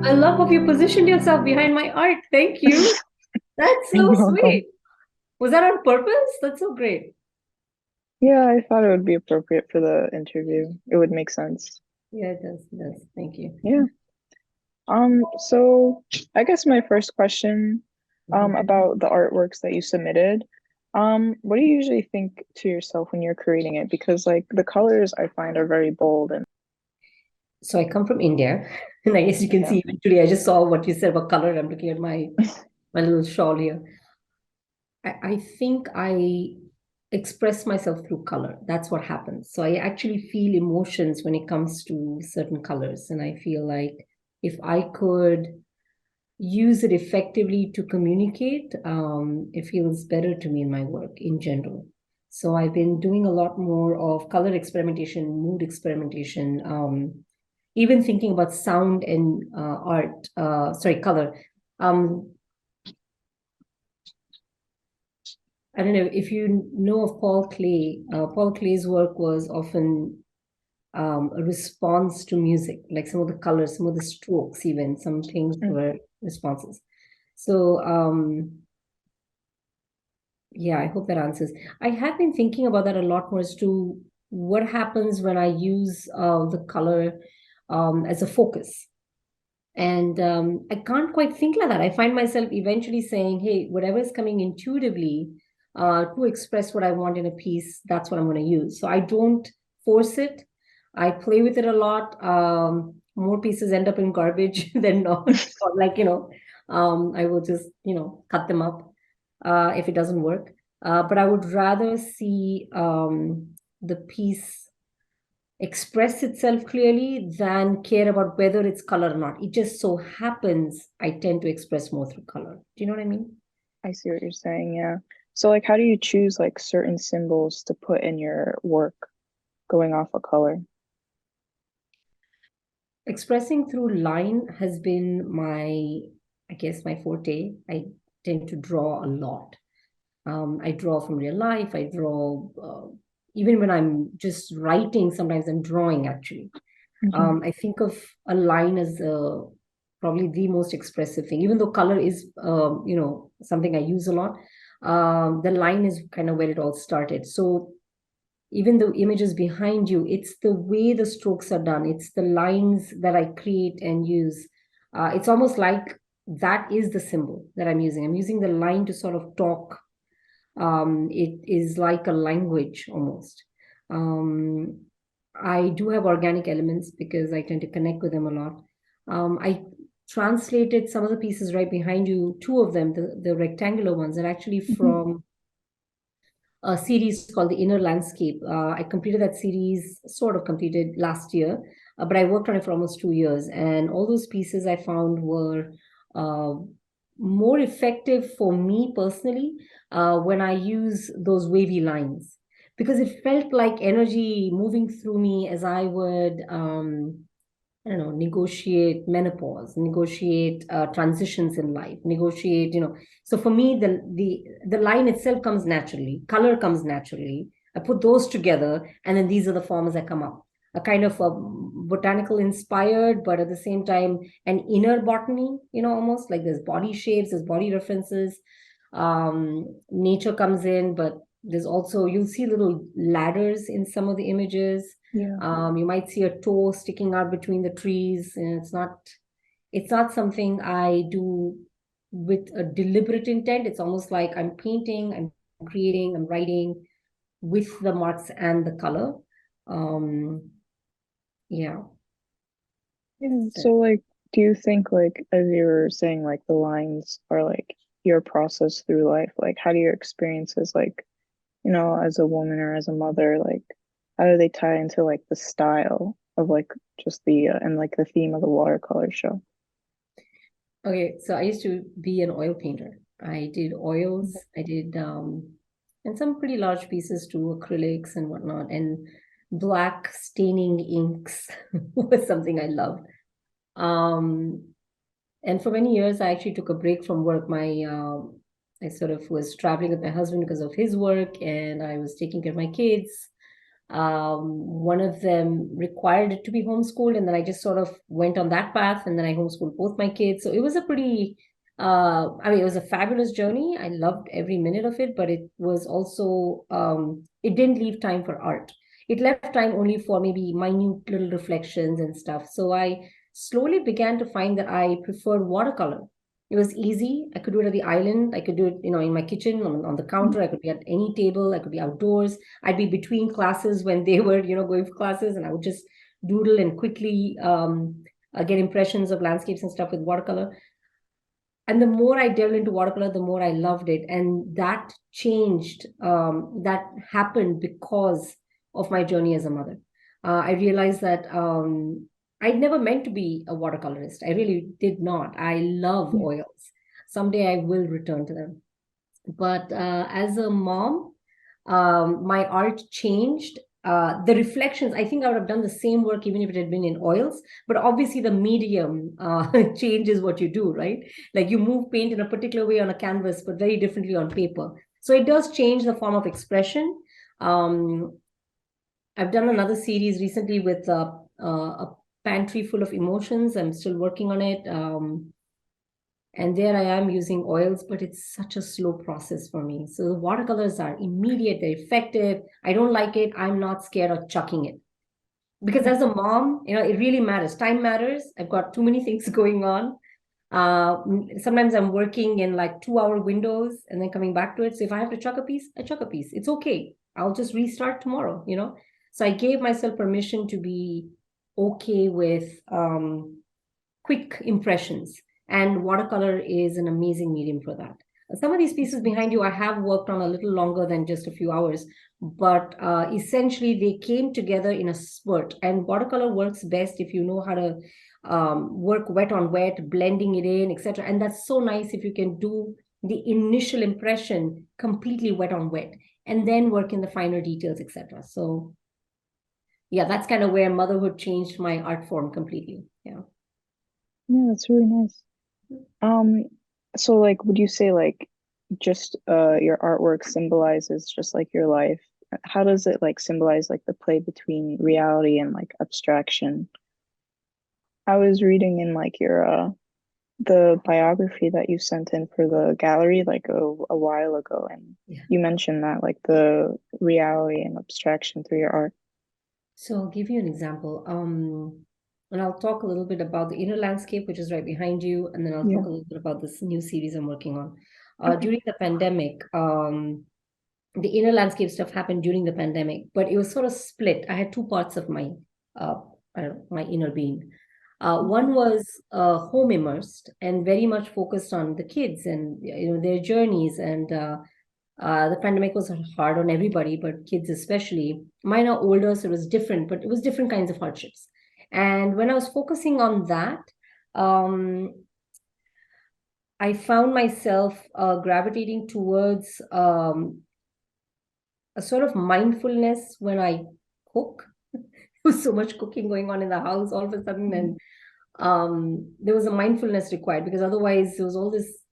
I love how you positioned yourself behind my art. Thank you. That's so You're welcome. sweet. Was that on purpose? That's so great. Yeah, I thought it would be appropriate for the interview. It would make sense. Yeah, it does. It does. Thank you. Yeah. So I guess my first question, Mhm. about the artworks that you submitted, what do you usually think to yourself when you're creating it? Because like the colors I find are very bold and So I come from India, and I guess you can yeah. see eventually. I just saw what you said about color. I'm looking at my little shawl here. I think I express myself through color. That's what happens. So I actually feel emotions when it comes to certain colors, and I feel like if I could use it effectively to communicate, it feels better to me in my work in general. So I've been doing a lot more of color experimentation, mood experimentation, even thinking about sound and color. Um, I don't know if you know of Paul Klee. Paul Klee's work was often a response to music, like some of the colors, some of the strokes, even some things Mm. were responses. So yeah, I hope that answers. I have been thinking about that a lot more as to what happens when I use the color as a focus. And I can't quite think like that. I find myself eventually saying, hey, whatever is coming intuitively to express what I want in a piece, that's what I'm going to use. So I don't force it. I play with it a lot. More pieces end up in garbage than not. Or like, I will just, cut them up if it doesn't work. But I would rather see the piece express itself clearly than care about whether it's color or not. It just so happens I tend to express more through color. Do you know what I mean? I see what you're saying, yeah. So like how do you choose like certain symbols to put in your work going off a color? Expressing through line has been I guess, my forte. I tend to draw a lot. I draw from real life. I draw, even when I'm just writing, sometimes I'm drawing actually. Hmm. I think of a line as probably the most expressive thing, even though color is, something I use a lot. The line is kind of where it all started. So even the images behind you, it's the way the strokes are done. It's the lines that I create and use. It's almost like that is the symbol that I'm using. I'm using the line to sort of talk. It is like a language almost. Um, I do have organic elements because I tend to connect with them a lot. I translated some of the pieces right behind you, two of them, the rectangular ones, are actually Hmm. from a series called The Inner Landscape. I completed that series, sort of completed last year, but I worked on it for almost 2 years. And all those pieces I found were uh, more effective for me personally when I use those wavy lines because it felt like energy moving through me as I would. I don't know, negotiate menopause, negotiate transitions in life, negotiate, So for me, the line itself comes naturally, color comes naturally. I put those together, and then these are the forms that come up. A kind of a botanical inspired, but at the same time, an inner botany, almost like there's body shapes, there's body references. Nature comes in, but there's also, you'll see little ladders in some of the images. Yeah. You might see a toe sticking out between the trees, and it's not something I do with a deliberate intent. It's almost like I'm painting, I'm creating, I'm writing with the marks and the color. Um, yeah. Yeah. So So like do you think like as you were saying like the lines are like your process through life? Like how do your experiences like, as a woman or as a mother, like how do they tie into like the style of like just the and like the theme of the watercolor show? okay, so I used to be an oil painter. I did oils, I did and some pretty large pieces too, acrylics and whatnot, and black staining inks was something I loved. Um, and for many years, I actually took a break from work. I sort of was traveling with my husband because of his work, and I was taking care of my kids. One of them required it to be homeschooled, and then I just sort of went on that path, and then I homeschooled both my kids. So it was a pretty, I mean, it was a fabulous journey. I loved every minute of it, but it was also, it didn't leave time for art. It left time only for maybe minute little reflections and stuff. So I slowly began to find that I preferred watercolor. It was easy. I could do it at the island. I could do it, in my kitchen, on the counter. I could be at any table. I could be outdoors. I'd be between classes when they were, going for classes, and I would just doodle and quickly get impressions of landscapes and stuff with watercolor. And the more I delved into watercolor, the more I loved it. And that changed. That happened because of my journey as a mother. I realized that I'd never meant to be a watercolorist. I really did not. I love Yeah. oils. Someday I will return to them. But as a mom, my art changed. The reflections, I think I would have done the same work even if it had been in oils, but obviously the medium changes what you do, right? Like you move paint in a particular way on a canvas, but very differently on paper. So it does change the form of expression. I've done another series recently with a pantry full of emotions. I'm still working on it. And there I am using oils, but it's such a slow process for me. So the watercolors are immediate, they're effective. I don't like it. I'm not scared of chucking it. Because as a mom, it really matters. Time matters. I've got too many things going on. Sometimes I'm working in like 2-hour windows and then coming back to it. So if I have to chuck a piece, I chuck a piece. It's okay. I'll just restart tomorrow. So I gave myself permission to be okay with quick impressions. And watercolor is an amazing medium for that. Some of these pieces behind you, I have worked on a little longer than just a few hours, but essentially they came together in a spurt. And watercolor works best if you know how to work wet on wet, blending it in, etc. And that's so nice if you can do the initial impression completely wet on wet, and then work in the finer details, etc. So yeah, that's kind of where motherhood changed my art form completely. Yeah. Yeah, that's really nice. Um, so like would you say like just your artwork symbolizes just like your life? How does it like symbolize like the play between reality and like abstraction? I was reading in like your the biography that you sent in for the gallery like a while ago, and Yeah. you mentioned that like the reality and abstraction through your art. So I'll give you an example. And I'll talk a little bit about the inner landscape, which is right behind you, and then I'll Yeah. talk a little bit about this new series I'm working on. Okay. During the pandemic, the inner landscape stuff happened during the pandemic, but it was sort of split. I had two parts of my, uh, I don't know, my inner being. One was home immersed and very much focused on the kids and their journeys, and the pandemic was hard on everybody, but kids especially. Mine are older, so it was different, but it was different kinds of hardships. And when I was focusing on that, um, I found myself gravitating towards a sort of mindfulness when I cook. There was so much cooking going on in the house all of a sudden, Mm. and there was a mindfulness required, because otherwise there was all this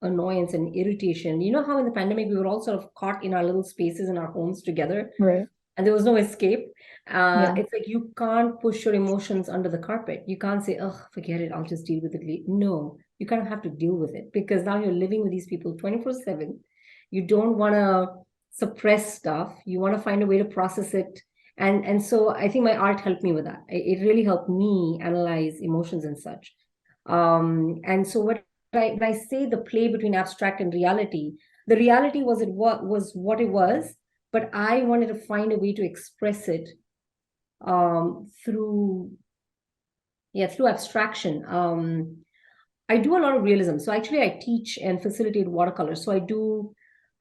annoyance and irritation. You know how in the pandemic we were all sort of caught in our little spaces in our homes together, Right. and there was no escape. Yeah. It's like you can't push your emotions under the carpet. You can't say, "Oh, forget it, I'll just deal with it." No, you kind of have to deal with it, because now you're living with these people 24/7. You don't want to suppress stuff. You want to find a way to process it. And so I think my art helped me with that. It really helped me analyze emotions and such. And so when I say the play between abstract and reality, the reality was what it was, but I wanted to find a way to express it through abstraction. I do a lot of realism. So actually, I teach and facilitate watercolor. So I do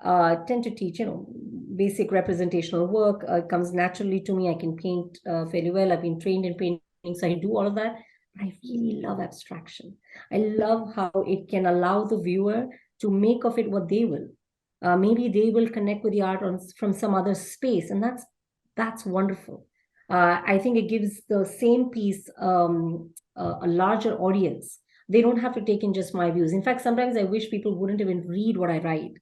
tend to teach, basic representational work. It comes naturally to me. I can paint fairly well. I've been trained in painting, so I do all of that. But I really love abstraction. I love how it can allow the viewer to make of it what they will. Maybe they will connect with the art from some other space, and that's wonderful. I think it gives the same piece a larger audience. They don't have to take in just my views. In fact, sometimes I wish people wouldn't even read what I write.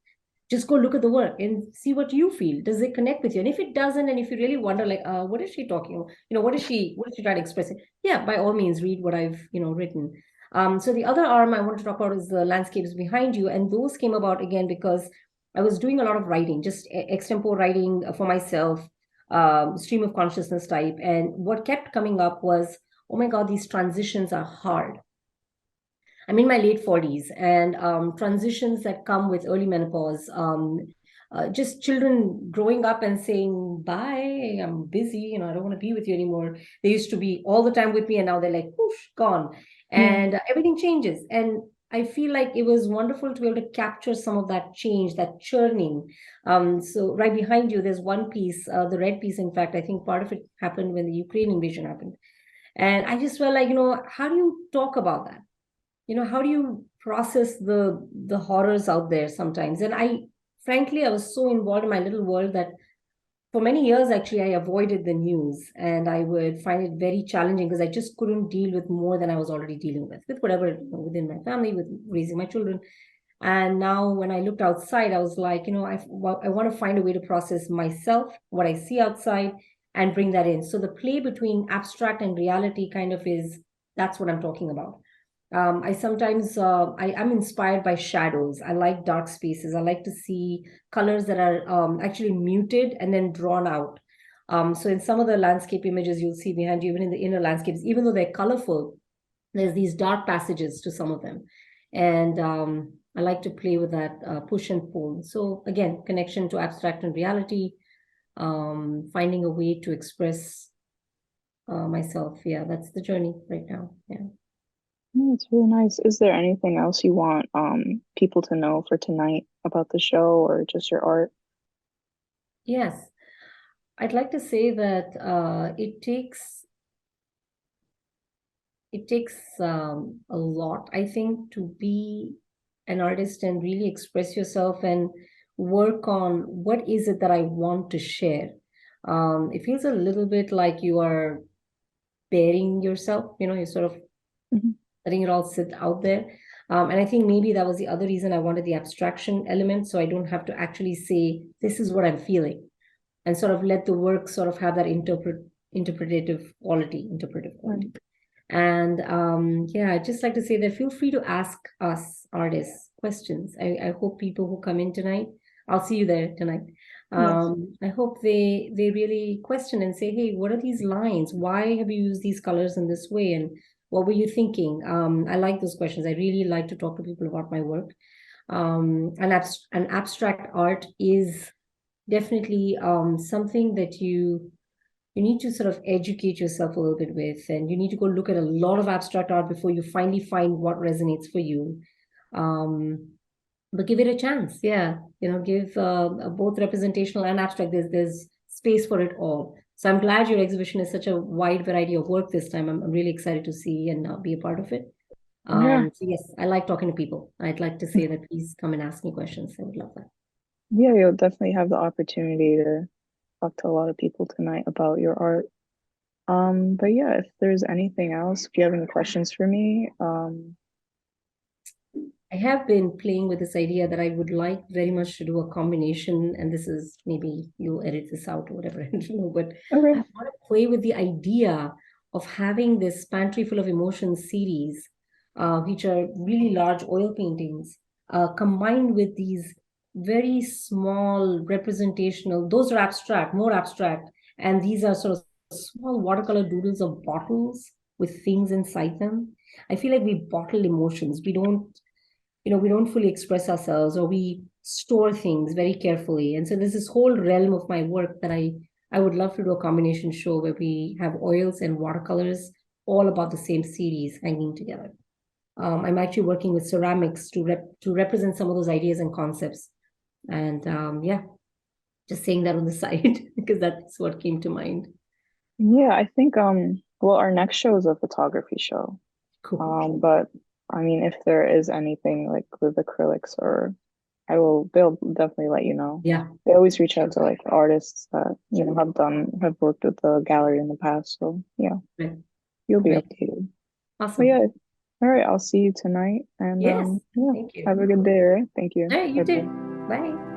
just go look at the work and see what you feel. Does it connect with you? And if it doesn't, and if you really wonder, like, what is she talking? What is she trying to express? Yeah, by all means, read what I've, written. So the other arm I want to talk about is the landscapes behind you. And those came about again because I was doing a lot of writing, just extempore writing for myself, stream of consciousness type. And what kept coming up was, oh my God, these transitions are hard. I'm in my late 40s, and transitions that come with early menopause, just children growing up and saying, bye, I'm busy, I don't want to be with you anymore. They used to be all the time with me, and now they're like, whoosh, gone. And everything changes. And I feel like it was wonderful to be able to capture some of that change, that churning. So right behind you, there's one piece, the red piece. In fact, I think part of it happened when the Ukraine invasion happened. And I just felt like, how do you talk about that? How do you process the horrors out there sometimes? And frankly, I was so involved in my little world that for many years, actually, I avoided the news, and I would find it very challenging because I just couldn't deal with more than I was already dealing with whatever, within my family, with raising my children. And now when I looked outside, I was like, I want to find a way to process myself, what I see outside, and bring that in. So the play between abstract and reality kind of that's what I'm talking about. I sometimes I'm inspired by shadows. I like dark spaces. I like to see colors that are actually muted and then drawn out. So in some of the landscape images you'll see behind you, even in the inner landscapes, even though they're colorful, there's these dark passages to some of them. And I like to play with that push and pull. So again, connection to abstract and reality, finding a way to express myself. Yeah, that's the journey right now. Yeah. It's really nice. Is there anything else you want people to know for tonight about the show or just your art? Yes. I'd like to say that it takes a lot, I think, to be an artist and really express yourself and work on what is it that I want to share. It feels a little bit like you are burying yourself, you're sort of letting it all sit out there. And I think maybe that was the other reason I wanted the abstraction element, so I don't have to actually say, this is what I'm feeling, and sort of let the work sort of have that interpretive quality. Right. And yeah, I'd just like to say that feel free to ask us artists questions. I hope people who come in tonight, I'll see you there tonight. Yes. I hope they really question and say, hey, what are these lines? Why have you used these colors in this way? And what were you thinking? I like those questions. I really like to talk to people about my work. And abstract art is definitely something that you need to sort of educate yourself a little bit with, and you need to go look at a lot of abstract art before you finally find what resonates for you. But give it a chance. Yeah, give both representational and abstract. There's space for it all. So I'm glad your exhibition is such a wide variety of work this time. I'm really excited to see and be a part of it. Yeah. So yes, I like talking to people. I'd like to say that please come and ask me questions. I would love that. Yeah, you'll definitely have the opportunity to talk to a lot of people tonight about your art. But yeah, if there's anything else, if you have any questions for me, I have been playing with this idea that I would like very much to do a combination, and this is, maybe you'll edit this out or whatever, I don't know, but okay. I want to play with the idea of having this Pantry Full of Emotions series, which are really large oil paintings, combined with these very small representational, those are abstract, more abstract, and these are sort of small watercolor doodles of bottles with things inside them. I feel like we bottle emotions. We don't fully express ourselves, or we store things very carefully. And so there's this whole realm of my work that I would love to do a combination show where we have oils and watercolors all about the same series hanging together. I'm actually working with ceramics to represent some of those ideas and concepts. And yeah, just saying that on the side because that's what came to mind. Yeah, I think well, our next show is a photography show. Cool. But I mean, if there is anything like with acrylics, or they'll definitely let you know. Yeah. They always reach out to like artists that, have worked with the gallery in the past. So yeah, Right. you'll be Right. updated. But Awesome. yeah, all right, I'll see you tonight, and Yes. yeah, Thank you. have a good day, all right? Thank you. All right, you Bye-bye. too. Bye.